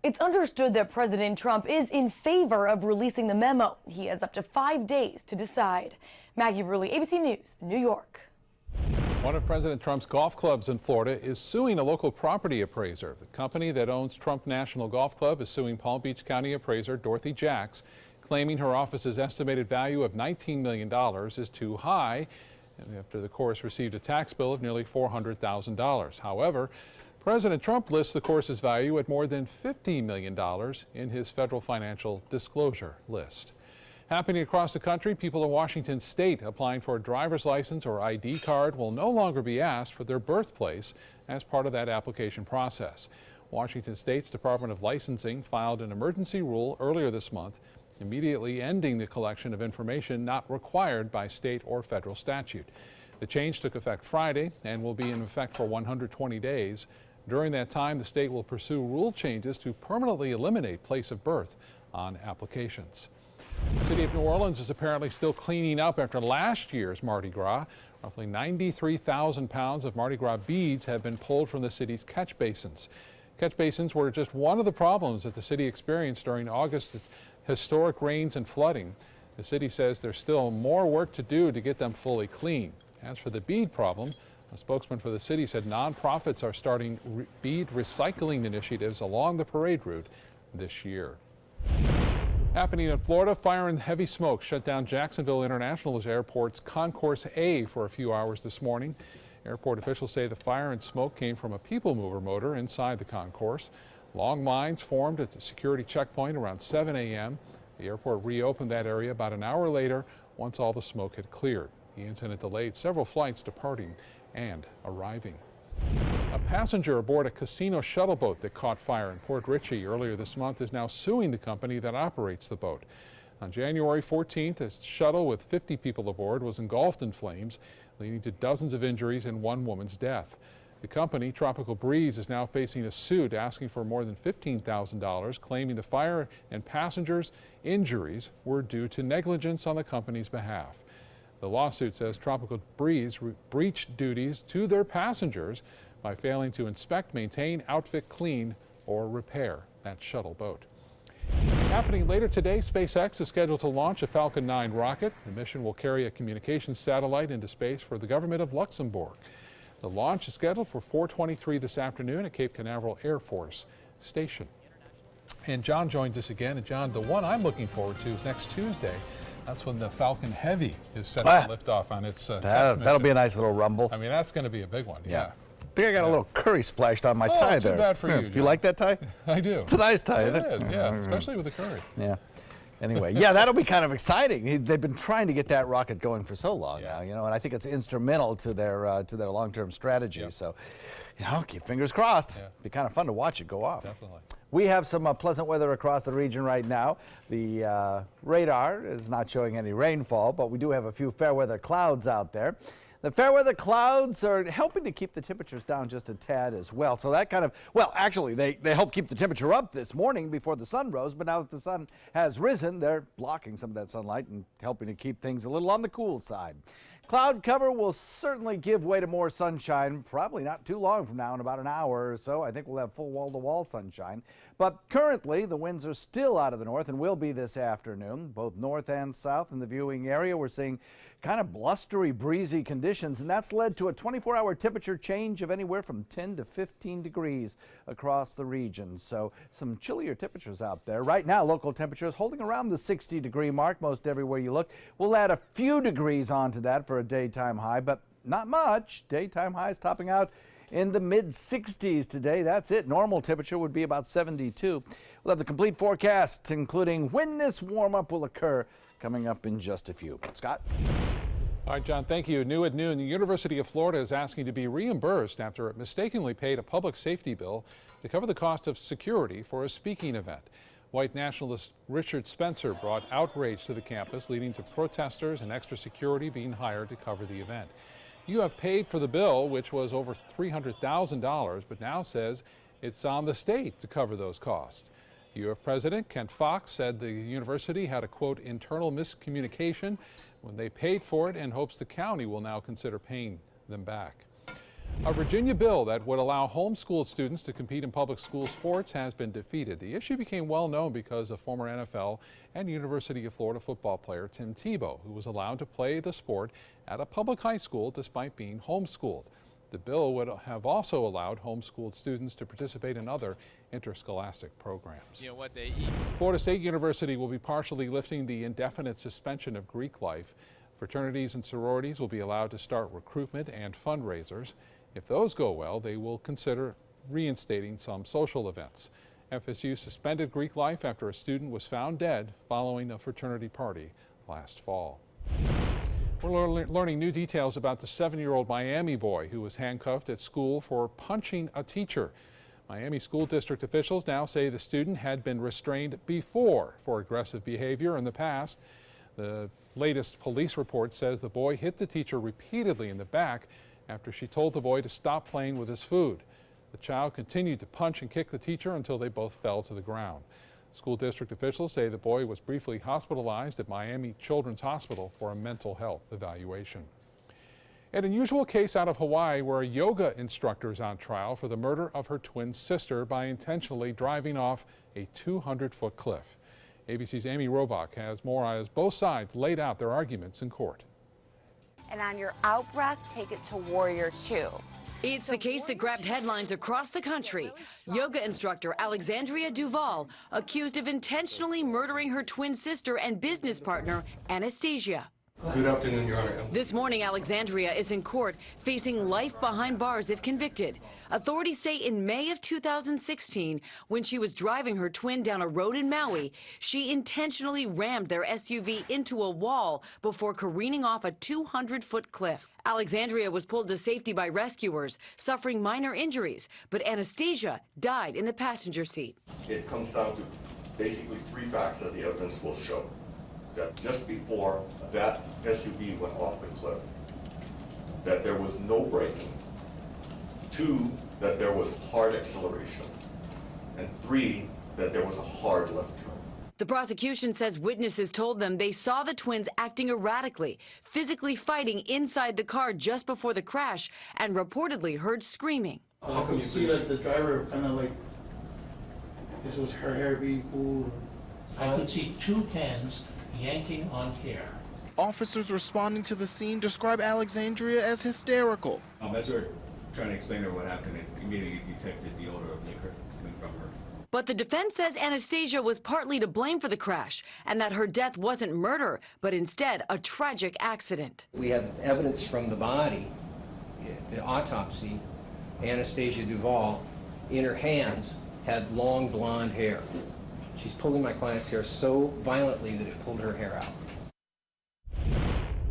[SPEAKER 3] It's understood that President Trump is in favor of releasing the memo. He has up to 5 days to decide. Maggie Rulli, ABC News, New York.
[SPEAKER 2] One of President Trump's golf clubs in Florida is suing a local property appraiser. The company that owns Trump National Golf Club is suing Palm Beach County appraiser Dorothy Jacks, claiming her office's estimated value of $19 million is too high after the course received a tax bill of nearly $400,000. However, President Trump lists the course's value at more than $15 million in his federal financial disclosure list. Happening across the country, people in Washington state applying for a driver's license or ID card will no longer be asked for their birthplace as part of that application process. Washington State's Department of Licensing filed an emergency rule earlier this month, immediately ending the collection of information not required by state or federal statute. The change took effect Friday and will be in effect for 120 days. During that time, the state will pursue rule changes to permanently eliminate place of birth on applications. The city of New Orleans is apparently still cleaning up after last year's Mardi Gras. Roughly 93,000 pounds of Mardi Gras beads have been pulled from the city's catch basins. Catch basins were just one of the problems that the city experienced during August's historic rains and flooding. The city says there's still more work to do to get them fully clean. As for the bead problem, a spokesman for the city said nonprofits are starting bead recycling initiatives along the parade route this year. Happening in Florida, fire and heavy smoke shut down Jacksonville International Airport's Concourse A for a few hours this morning. Airport officials say the fire and smoke came from a people mover motor inside the concourse. Long lines formed at the security checkpoint around 7 a.m. The airport reopened that area about an hour later once all the smoke had cleared. The incident delayed several flights departing and arriving. A passenger aboard a casino shuttle boat that caught fire in Port Richey earlier this month is now suing the company that operates the boat. On January 14th, a shuttle with 50 people aboard was engulfed in flames, leading to dozens of injuries and one woman's death. The company, Tropical Breeze, is now facing a suit asking for more than $15,000, claiming the fire and passengers' injuries were due to negligence on the company's behalf. The lawsuit says Tropical Breeze breached duties to their passengers by failing to inspect, maintain, outfit, clean, or repair that shuttle boat. Happening later today, SpaceX is scheduled to launch a Falcon 9 rocket. The mission will carry a communications satellite into space for the government of Luxembourg. The launch is scheduled for 4:23 this afternoon at Cape Canaveral Air Force Station. And John joins us again. And John, the one I'm looking forward to is next Tuesday. That's when the Falcon Heavy is set to lift off on its test mission.
[SPEAKER 6] That'll be a nice little rumble.
[SPEAKER 2] I mean, that's going to be a big one. Yeah.
[SPEAKER 6] I think I got a little curry splashed on my tie there.
[SPEAKER 2] Too bad for you.
[SPEAKER 6] You like that tie?
[SPEAKER 2] I do.
[SPEAKER 6] It's a nice tie, isn't
[SPEAKER 2] it? It is, yeah, especially with the curry.
[SPEAKER 6] Yeah. Anyway, yeah, that'll be kind of exciting. They've been trying to get that rocket going for so long now, you know, and I think it's instrumental to their long-term strategy. So, you know, keep fingers crossed. It'd be kind of fun to watch it go off.
[SPEAKER 2] Definitely.
[SPEAKER 6] We have some pleasant weather across the region right now. The radar is not showing any rainfall, but we do have a few fair weather clouds out there. The fair weather clouds are helping to keep the temperatures down just a tad as well. So that kind of, well, actually, they help keep the temperature up this morning before the sun rose, but now that the sun has risen, they're blocking some of that sunlight and helping to keep things a little on the cool side. Cloud cover will certainly give way to more sunshine, probably not too long from now, in about an hour or so. I think we'll have full wall-to-wall sunshine. But currently, the winds are still out of the north and will be this afternoon, both north and south in the viewing area. We're seeing kind of blustery, breezy conditions, and that's led to a 24-hour temperature change of anywhere from 10 to 15 degrees across the region. So some chillier temperatures out there. Right now, local temperatures holding around the 60-degree mark most everywhere you look. We'll add a few degrees onto that for a daytime high, but not much. Daytime highs topping out in the mid-60s today. That's it. Normal temperature would be about 72. We'll have the complete forecast, including when this warm-up will occur, coming up in just a few. Scott?
[SPEAKER 2] All right, John, thank you. New at noon, the University of Florida is asking to be reimbursed after it mistakenly paid a public safety bill to cover the cost of security for a speaking event. White nationalist Richard Spencer brought outrage to the campus, leading to protesters and extra security being hired to cover the event. You have paid for the bill, which was over $300,000, but now says it's on the state to cover those costs. UF President Kent Fox said the university had a, quote, internal miscommunication when they paid for it and hopes the county will now consider paying them back. A Virginia bill that would allow homeschooled students to compete in public school sports has been defeated. The issue became well known because of former NFL and University of Florida football player Tim Tebow, who was allowed to play the sport at a public high school despite being homeschooled. The bill would have also allowed homeschooled students to participate in other interscholastic programs.
[SPEAKER 9] You know what they eat.
[SPEAKER 2] Florida State University will be partially lifting the indefinite suspension of Greek life. Fraternities and sororities will be allowed to start recruitment and fundraisers. If those go well, they will consider reinstating some social events. FSU suspended Greek life after a student was found dead following a fraternity party last fall. We're learning new details about the 7-year-old Miami boy who was handcuffed at school for punching a teacher. Miami school district officials now say the student had been restrained before for aggressive behavior in the past. The latest police report says the boy hit the teacher repeatedly in the back after she told the boy to stop playing with his food. The child continued to punch and kick the teacher until they both fell to the ground. School district officials say the boy was briefly hospitalized at Miami Children's Hospital for a mental health evaluation. An unusual case out of Hawaii where a yoga instructor is on trial for the murder of her twin sister by intentionally driving off a 200-foot cliff. ABC's Amy Robach has more as both sides laid out their arguments in court.
[SPEAKER 10] And on your out breath, take it to warrior 2.
[SPEAKER 11] It's the case that grabbed headlines across the country. Yoga instructor Alexandria Duval accused of intentionally murdering her twin sister and business partner, Anastasia.
[SPEAKER 12] Good afternoon, Your Honor.
[SPEAKER 11] This morning, Alexandria is in court facing life behind bars if convicted. Authorities say in May of 2016, when she was driving her twin down a road in Maui, she intentionally rammed their SUV into a wall before careening off a 200-foot cliff. Alexandria was pulled to safety by rescuers, suffering minor injuries, but Anastasia died in the passenger seat.
[SPEAKER 13] It comes down to basically 3 facts that the evidence will show. That just before that SUV went off the cliff, that there was no braking, 2, that there was hard acceleration, and 3, that there was a hard left turn.
[SPEAKER 11] The prosecution says witnesses told them they saw the twins acting erratically, physically fighting inside the car just before the crash, and reportedly heard screaming.
[SPEAKER 9] I could see like the driver kind of like, this was her hair being pulled. I could see 2 hands yanking on hair.
[SPEAKER 12] Officers responding to the scene describe Alexandria as hysterical.
[SPEAKER 15] As we were trying to explain to her what happened, it immediately detected the odor of liquor coming from her.
[SPEAKER 11] But the defense says Anastasia was partly to blame for the crash and that her death wasn't murder, but instead a tragic accident.
[SPEAKER 16] We have evidence from the body, the autopsy. Anastasia Duval, in her hands, had long blonde hair. She's pulling my client's hair so violently that it pulled her hair out.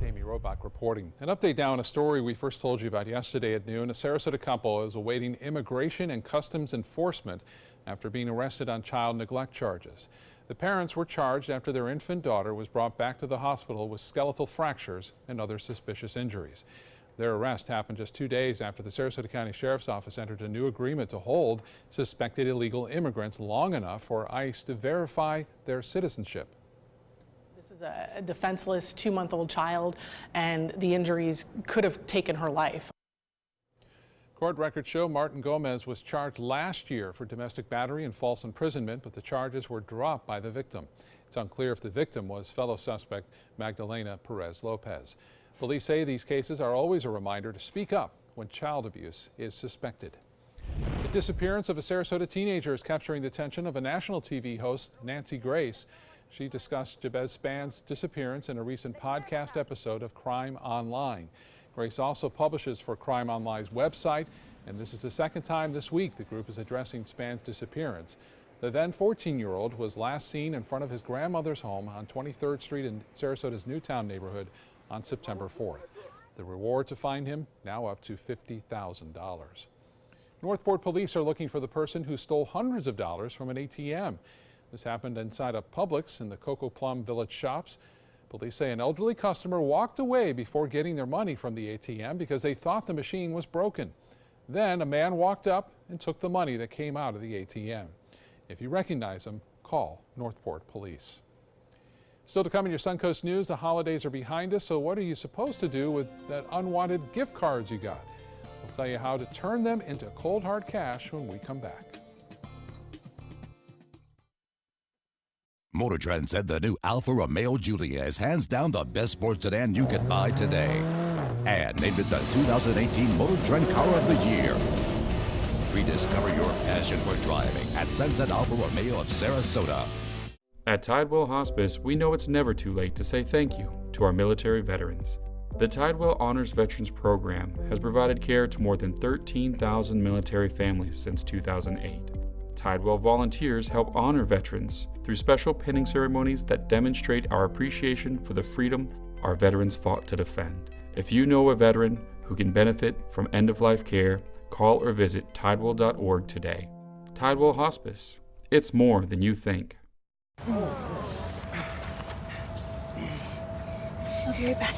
[SPEAKER 2] Amy Robach reporting. An update now on a story we first told you about yesterday at noon. A Sarasota couple is awaiting Immigration and Customs Enforcement after being arrested on child neglect charges. The parents were charged after their infant daughter was brought back to the hospital with skeletal fractures and other suspicious injuries. Their arrest happened just 2 days after the Sarasota County Sheriff's Office entered a new agreement to hold suspected illegal immigrants long enough for ICE to verify their citizenship.
[SPEAKER 17] This is a defenseless 2-month-old child, and the injuries could have taken her life.
[SPEAKER 2] Court records show Martin Gomez was charged last year for domestic battery and false imprisonment, but the charges were dropped by the victim. It's unclear if the victim was fellow suspect Magdalena Perez Lopez. Police say these cases are always a reminder to speak up when child abuse is suspected. The disappearance of a Sarasota teenager is capturing the attention of a national TV host, Nancy Grace. She discussed Jabez Span's disappearance in a recent podcast episode of Crime Online. Grace also publishes for Crime Online's website, and this is the second time this week the group is addressing Span's disappearance. The then 14-year-old was last seen in front of his grandmother's home on 23rd Street in Sarasota's Newtown neighborhood on September 4th. The reward to find him now up to $50,000. Northport police are looking for the person who stole hundreds of dollars from an ATM. This happened inside a Publix in the Cocoa Plum Village shops. Police say an elderly customer walked away before getting their money from the ATM because they thought the machine was broken. Then a man walked up and took the money that came out of the ATM. If you recognize him, call Northport Police. Still to come in your Suncoast News, the holidays are behind us, so what are you supposed to do with that unwanted gift cards you got? We'll tell you how to turn them into cold hard cash when we come back.
[SPEAKER 26] Motor Trend said the new Alfa Romeo Giulia is hands down the best sports sedan you can buy today. And named it the 2018 Motor Trend Car of the Year. Rediscover your passion for driving at Sunset Alfa Romeo of Sarasota.
[SPEAKER 27] At Tidewell Hospice, we know it's never too late to say thank you to our military veterans. The Tidewell Honors Veterans Program has provided care to more than 13,000 military families since 2008. Tidewell volunteers help honor veterans through special pinning ceremonies that demonstrate our appreciation for the freedom our veterans fought to defend. If you know a veteran who can benefit from end-of-life care, call or visit tidewell.org today. Tidewell Hospice. It's more than you think.
[SPEAKER 17] I'll be right back.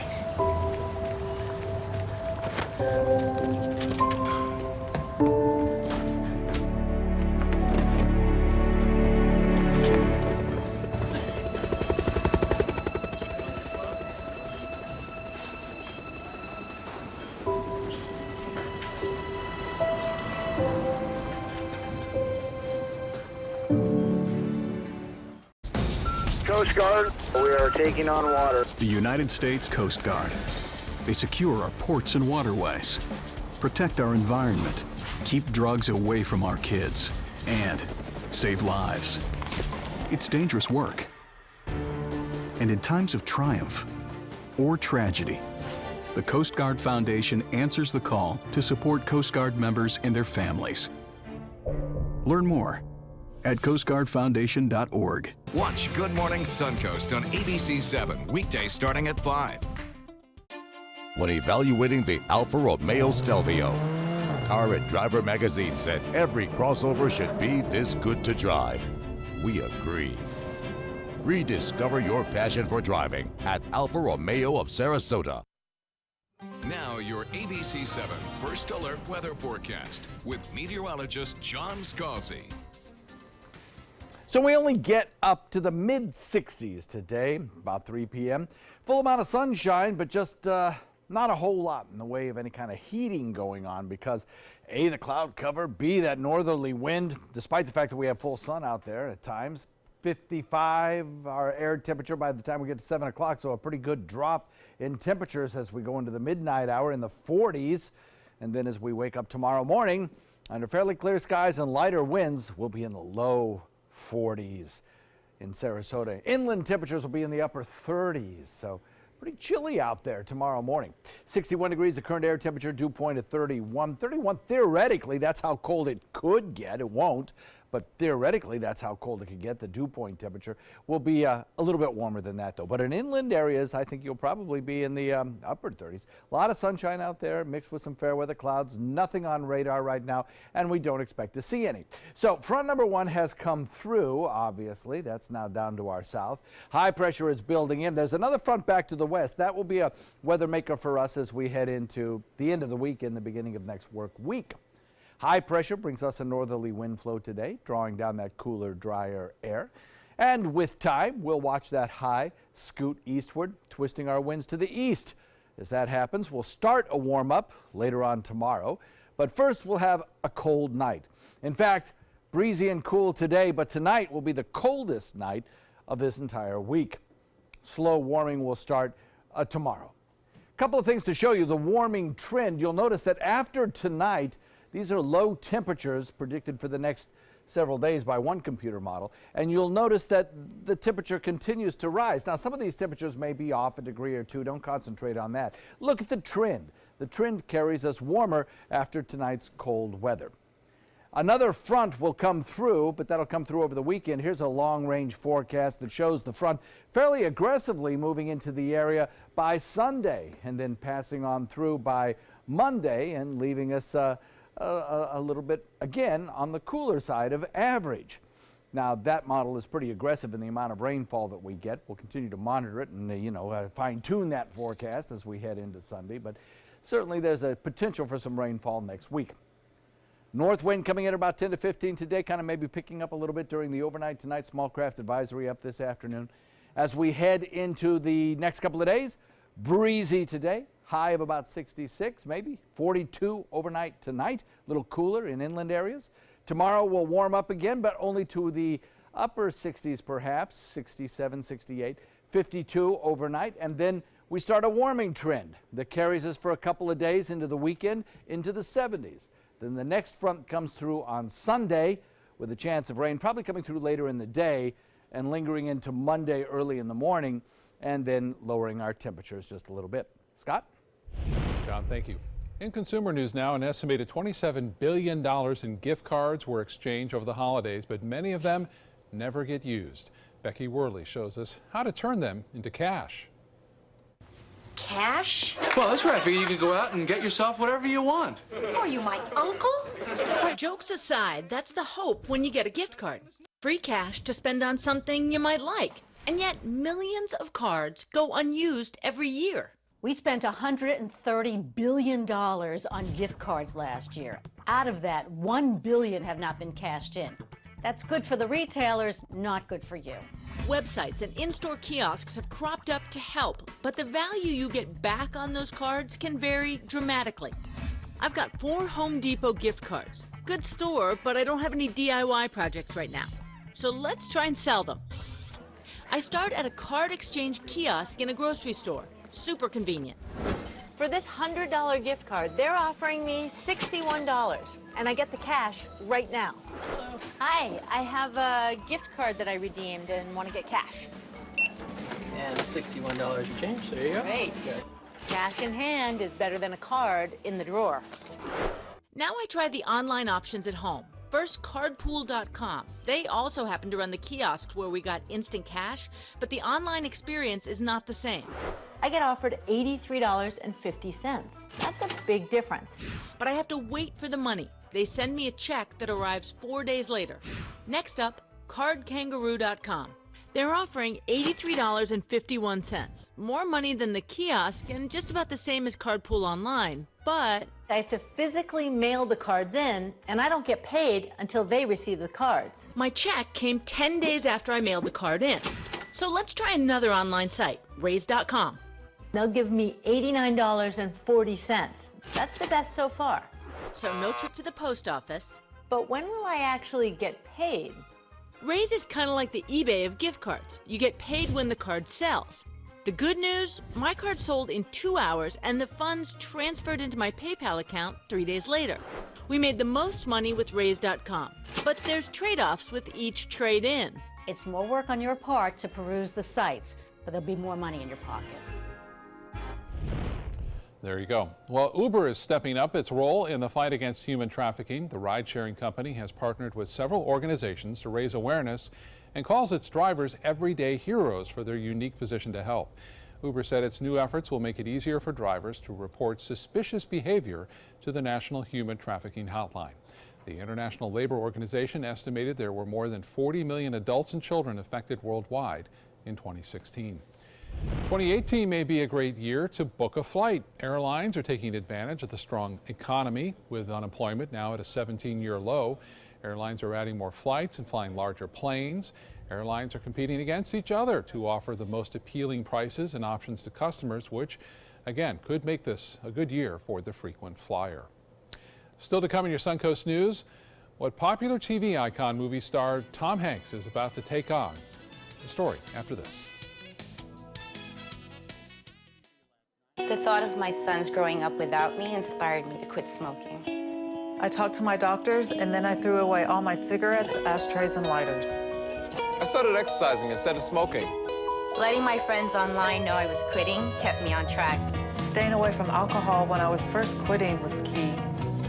[SPEAKER 28] Coast Guard, we are taking on water.
[SPEAKER 29] The United States Coast Guard. They secure our ports and waterways, protect our environment, keep drugs away from our kids, and save lives. It's dangerous work. And in times of triumph or tragedy, the Coast Guard Foundation answers the call to support Coast Guard members and their families. Learn more at coastguardfoundation.org.
[SPEAKER 1] Watch Good Morning Suncoast on ABC 7, weekdays starting at 5.
[SPEAKER 26] When evaluating the Alfa Romeo Stelvio, Car and Driver magazine said every crossover should be this good to drive. We agree. Rediscover your passion for driving at Alfa Romeo of Sarasota.
[SPEAKER 1] Now your ABC 7 First Alert weather forecast with meteorologist John Scalzi.
[SPEAKER 6] So we only get up to the mid-60s today, about 3 p.m. Full amount of sunshine, but just not a whole lot in the way of any kind of heating going on because A, the cloud cover, B, that northerly wind, despite the fact that we have full sun out there at times. 55 our air temperature by the time we get to 7 o'clock, so a pretty good drop in temperatures as we go into the midnight hour in the 40s. And then as we wake up tomorrow morning, under fairly clear skies and lighter winds, we'll be in the low 40s in Sarasota. Inland temperatures will be in the upper 30s, so pretty chilly out there tomorrow morning. 61 degrees, the current air temperature, dew point at 31. 31 theoretically, that's how cold it could get. It won't, but theoretically, that's how cold it could get. The dew point temperature will be a little bit warmer than that, though. But in inland areas, I think you'll probably be in the upper 30s. A lot of sunshine out there mixed with some fair weather clouds. Nothing on radar right now, and we don't expect to see any. So front number 1 has come through, obviously. That's now down to our south. High pressure is building in. There's another front back to the west. That will be a weather maker for us as we head into the end of the week and the beginning of next work week. High pressure brings us a northerly wind flow today, drawing down that cooler, drier air. And with time, we'll watch that high scoot eastward, twisting our winds to the east. As that happens, we'll start a warm up later on tomorrow. But first, we'll have a cold night. In fact, breezy and cool today, but tonight will be the coldest night of this entire week. Slow warming will start tomorrow. A couple of things to show you the warming trend. You'll notice that after tonight, these are low temperatures predicted for the next several days by one computer model, and you'll notice that the temperature continues to rise. Now, some of these temperatures may be off a degree or two. Don't concentrate on that. Look at the trend. The trend carries us warmer after tonight's cold weather. Another front will come through, but that'll come through over the weekend. Here's a long-range forecast that shows the front fairly aggressively moving into the area by Sunday and then passing on through by Monday and leaving us a little bit, again, on the cooler side of average. Now, that model is pretty aggressive in the amount of rainfall that we get. We'll continue to monitor it and, fine-tune that forecast as we head into Sunday, but certainly there's a potential for some rainfall next week. North wind coming in about 10 to 15 today, kind of maybe picking up a little bit during the overnight tonight. Small craft advisory up this afternoon. As we head into the next couple of days, breezy today. High of about 66, maybe 42 overnight tonight. A little cooler in inland areas. Tomorrow will warm up again, but only to the upper 60s perhaps, 67, 68, 52 overnight. And then we start a warming trend that carries us for a couple of days into the weekend, into the 70s. Then the next front comes through on Sunday with a chance of rain, probably coming through later in the day and lingering into Monday early in the morning, and then lowering our temperatures just a little bit. Scott?
[SPEAKER 2] John, thank you. In consumer news now, an estimated $27 billion in gift cards were exchanged over the holidays, but many of them never get used. Becky Worley shows us how to turn them into cash.
[SPEAKER 4] Cash?
[SPEAKER 14] Well, that's right. I figure you can go out and get yourself whatever you want.
[SPEAKER 4] Are you my uncle?
[SPEAKER 18] Jokes aside, that's the hope when you get a gift card. Free cash to spend on something you might like. And yet, millions of cards go unused every year.
[SPEAKER 19] We spent $130 billion on gift cards last year. Out of that, $1 billion have not been cashed in. That's good for the retailers, not good for you.
[SPEAKER 18] Websites and in-store kiosks have cropped up to help, but the value you get back on those cards can vary dramatically. I've got 4 Home Depot gift cards. Good store, but I don't have any DIY projects right now. So let's try and sell them. I start at a card exchange kiosk in a grocery store. Super convenient.
[SPEAKER 4] For this $100 gift card, they're offering me $61, and I get the cash right now. Hello. Hi, I have a gift card that I redeemed and want to get cash.
[SPEAKER 20] And $61 in change, there you go.
[SPEAKER 4] Great. Good. Cash in hand is better than a card in the drawer.
[SPEAKER 18] Now I try the online options at home. First, cardpool.com. They also happen to run the kiosks where we got instant cash, but the online experience is not the same.
[SPEAKER 4] I get offered $83.50. That's a big difference.
[SPEAKER 18] But I have to wait for the money. They send me a check that arrives 4 days later. Next up, cardkangaroo.com. They're offering $83.51, more money than the kiosk and just about the same as Cardpool Online, but
[SPEAKER 4] I have to physically mail the cards in, and I don't get paid until they receive the cards.
[SPEAKER 18] my check came 10 days after I mailed the card in. So let's try another online site, Raise.com.
[SPEAKER 4] They'll give me $89.40. That's the best so far.
[SPEAKER 18] So no trip to the post office.
[SPEAKER 4] But when will I actually get paid?
[SPEAKER 18] Raise is kind of like the eBay of gift cards. You get paid when the card sells. The good news, my card sold in 2 hours and the funds transferred into my PayPal account 3 days later. We made the most money with Raise.com, but there's trade-offs with each trade-in.
[SPEAKER 19] It's more work on your part to peruse the sites, but there'll be more money in your pocket.
[SPEAKER 2] There you go. Well, Uber is stepping up its role in the fight against human trafficking. The ride-sharing company has partnered with several organizations to raise awareness and calls its drivers everyday heroes for their unique position to help. Uber said its new efforts will make it easier for drivers to report suspicious behavior to the National Human Trafficking Hotline. The International Labor Organization estimated there were more than 40 million adults and children affected worldwide in 2016. 2018 may be a great year to book a flight. Airlines are taking advantage of the strong economy, with unemployment now at a 17-year low. Airlines are adding more flights and flying larger planes. Airlines are competing against each other to offer the most appealing prices and options to customers, which, again, could make this a good year for the frequent flyer. Still to come in your Suncoast News, what popular TV icon movie star Tom Hanks is about to take on. The story after this.
[SPEAKER 3] The thought of my sons growing up without me inspired me to quit smoking.
[SPEAKER 5] I talked to my doctors, and then I threw away all my cigarettes, ashtrays, and lighters.
[SPEAKER 7] I started exercising instead of smoking.
[SPEAKER 3] Letting my friends online know I was quitting kept me on track.
[SPEAKER 5] Staying away from alcohol when I was first quitting was key.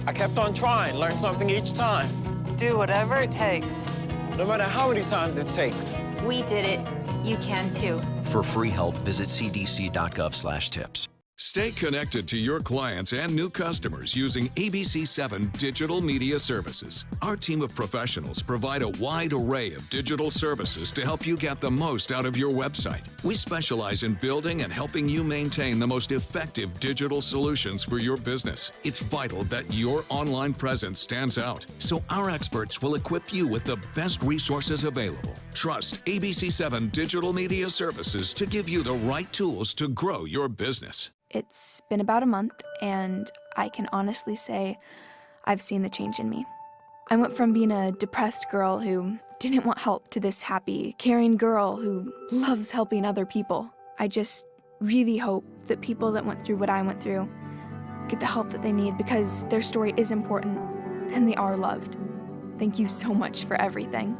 [SPEAKER 7] I kept on trying, learned something each time.
[SPEAKER 5] Do whatever it takes.
[SPEAKER 7] No matter how many times it takes.
[SPEAKER 3] We did it. You can too.
[SPEAKER 8] For free help, visit cdc.gov/tips.
[SPEAKER 1] Stay connected to your clients and new customers using ABC7 Digital Media Services. Our team of professionals provide a wide array of digital services to help you get the most out of your website. We specialize in building and helping you maintain the most effective digital solutions for your business. It's vital that your online presence stands out, so our experts will equip you with the best resources available. Trust ABC7 Digital Media Services to give you the right tools to grow your business.
[SPEAKER 21] It's been about a month, and I can honestly say I've seen the change in me. I went from being a depressed girl who didn't want help to this happy, caring girl who loves helping other people. I just really hope that people that went through what I went through get the help that they need, because their story is important and they are loved. Thank you so much for everything.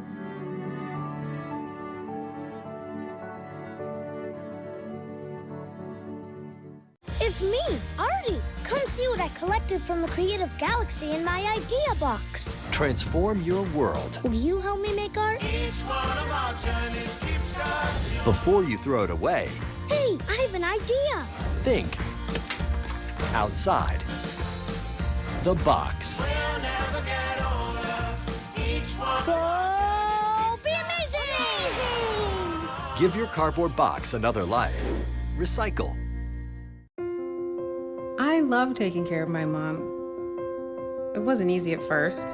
[SPEAKER 22] It's me, Artie. Come see what I collected from the Creative Galaxy in my idea box.
[SPEAKER 23] Transform your world.
[SPEAKER 22] Will you help me make art?
[SPEAKER 23] Each one of our journeys keeps us young. Before you throw it away,
[SPEAKER 22] Hey, I have an idea.
[SPEAKER 23] think outside the box.
[SPEAKER 22] We'll never get older. Each one Go be amazing!
[SPEAKER 23] Give your cardboard box another life. Recycle.
[SPEAKER 24] I love taking care of my mom. It wasn't easy at first.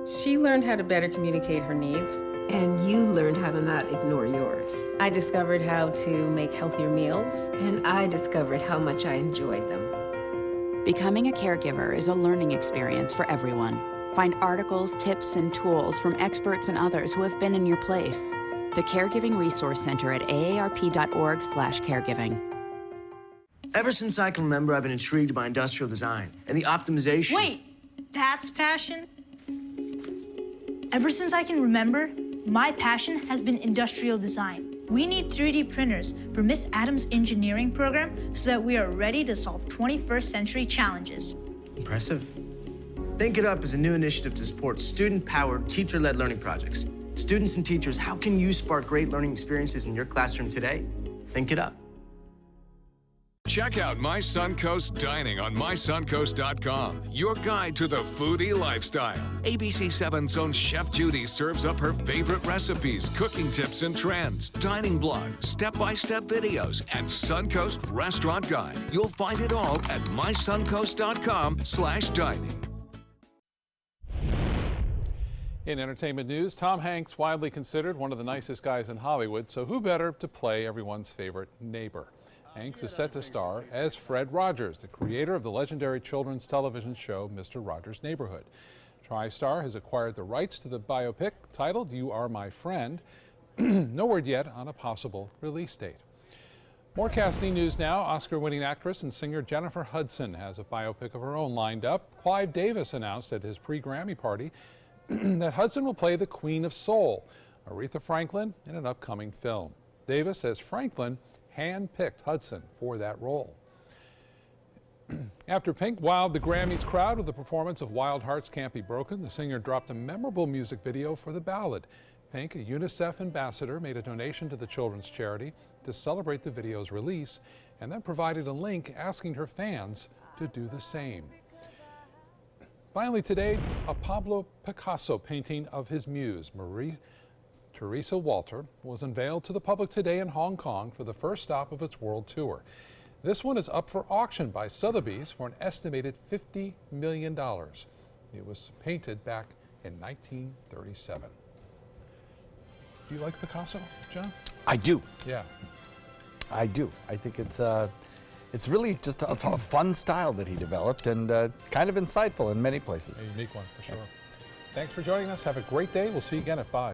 [SPEAKER 24] She learned how to better communicate her needs. And you learned how to not ignore yours. I discovered how to make healthier meals. And I discovered how much I enjoyed them.
[SPEAKER 25] Becoming a caregiver is a learning experience for everyone. Find articles, tips, and tools from experts and others who have been in your place. The Caregiving Resource Center at aarp.org/caregiving.
[SPEAKER 30] Ever since I can remember, I've been intrigued by industrial design and the optimization.
[SPEAKER 31] Wait, that's passion? Ever since I can remember, my passion has been industrial design. We need 3D printers for Miss Adams' engineering program so that we are ready to solve 21st century challenges.
[SPEAKER 30] Impressive. Think It Up is a new initiative to support student-powered, teacher-led learning projects. Students and teachers, how can you spark great learning experiences in your classroom today? Think It Up.
[SPEAKER 1] Check out My Suncoast Dining on mysuncoast.com, your guide to the foodie lifestyle. ABC7's own Chef Judy serves up her favorite recipes, cooking tips and trends, dining blog, step-by-step videos, and Suncoast Restaurant Guide. You'll find it all at mysuncoast.com/dining.
[SPEAKER 2] In entertainment news, Tom Hanks widely considered one of the nicest guys in Hollywood, so who better to play everyone's favorite neighbor? Hanks is set to star as Fred Rogers, the creator of the legendary children's television show Mr. Rogers' Neighborhood. TriStar has acquired the rights to the biopic titled You Are My Friend. No word yet on a possible release date. More casting news now. Oscar-winning actress and singer Jennifer Hudson has a biopic of her own lined up. Clive Davis announced at his pre-Grammy party that Hudson will play the Queen of Soul, Aretha Franklin, in an upcoming film. Davis says Franklin hand-picked Hudson for that role. After Pink wowed the Grammys crowd with the performance of Wild Hearts Can't Be Broken, the singer dropped a memorable music video for the ballad. Pink, a UNICEF ambassador, made a donation to the children's charity to celebrate the video's release, and then provided a link asking her fans to do the same. Finally today, a Pablo Picasso painting of his muse, Teresa Walter, was unveiled to the public today in Hong Kong for the first stop of its world tour. This one is up for auction by Sotheby's for an estimated $50 million. It was painted back in 1937. Do you like Picasso, John?
[SPEAKER 6] I do.
[SPEAKER 2] Yeah.
[SPEAKER 6] I do. I think it's really just a fun style that he developed, and kind of insightful in many places.
[SPEAKER 2] A unique one, for sure. Thanks for joining us. Have a great day. We'll see you again at 5.